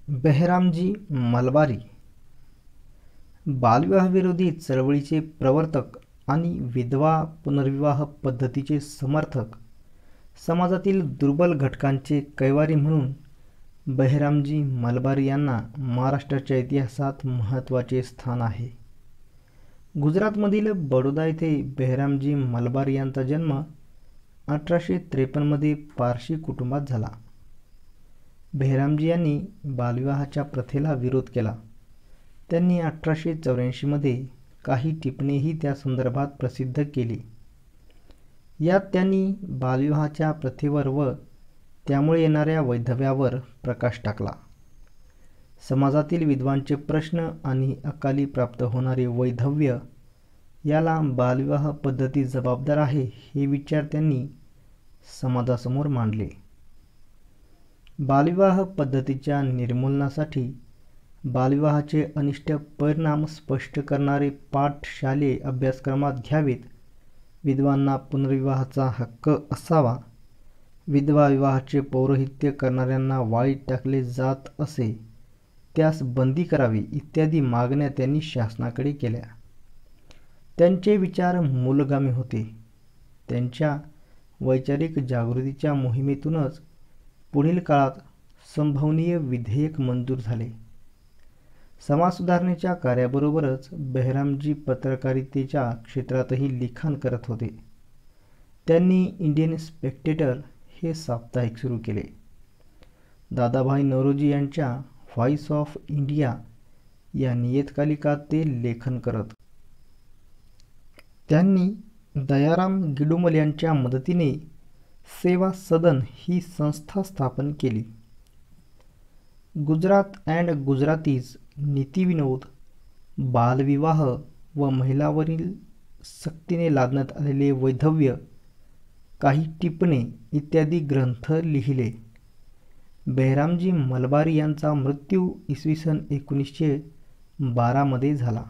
बेहरामजी मलबारी बालविवाहविरोधी चळवळीचे प्रवर्तक आणि विधवा पुनर्विवाह पद्धतीचे समर्थक, समाजातील दुर्बल घटकांचे कैवारी म्हणून बेहरामजी मलबारी यांना महाराष्ट्राच्या इतिहासात महत्त्वाचे स्थान आहे. गुजरातमधील बडोदा येथे बेहरामजी मलबारी यांचा जन्म 1853 मध्ये पारशी कुटुंबात झाला. बेहरामजी यांनी बालविवाहाच्या प्रथेला विरोध केला. त्यांनी 1884 मध्ये काही टिपणीही त्या संदर्भात प्रसिद्ध केली. यात त्यांनी बालविवाहाच्या प्रथेवर व त्यामुळे येणाऱ्या वैधव्यावर प्रकाश टाकला. समाजातील विधवांचे प्रश्न आणि अकाली प्राप्त होणारे वैधव्य याला बालविवाह पद्धती जबाबदार आहे, हे विचार त्यांनी समाजासमोर मांडले. बालविवाह पद्धतीच्या निर्मूलनासाठी बालविवाहाचे अनिष्ट परिणाम स्पष्ट करणारे पाठ शालेय अभ्यासक्रमात घ्यावेत. विधवांना पुनर्विवाहाचा हक्क असावा. विधवा विवाहाचे पौरोहित्य करणाऱ्यांना वाळीत टाकले जात असे, त्यास बंदी करावी इत्यादी मागण्या त्यांनी शासनाकडे केल्या. त्यांचे विचार मूलगामी होते. त्यांच्या वैचारिक जागृतीच्या मोहिमेतूनच पुढील काळात संभवनीय विधेयक मंजूर झाले. समाजसुधारणेच्या कार्याबरोबरच बेहरामजी पत्रकारितेच्या क्षेत्रातही लिखाण करत होते. त्यांनी इंडियन स्पेक्टेटर हे साप्ताहिक सुरू केले. दादाभाई नौरोजी यांच्या व्हॉइस ऑफ इंडिया या नियतकालिकात ते लेखन करत. त्यांनी दयाराम गिडुमल यांच्या मदतीने सेवा सदन ही संस्था स्थापन केली. गुजरात अँड गुजरातीज, नीतिविनोद, बालविवाह व महिलांवरील सक्तीने लादण्यात आलेले वैधव्य, काही टिपणे इत्यादी ग्रंथ लिहिले. बेहरामजी मलबारी यांचा मृत्यू इसवी सन 1912 मध्ये झाला.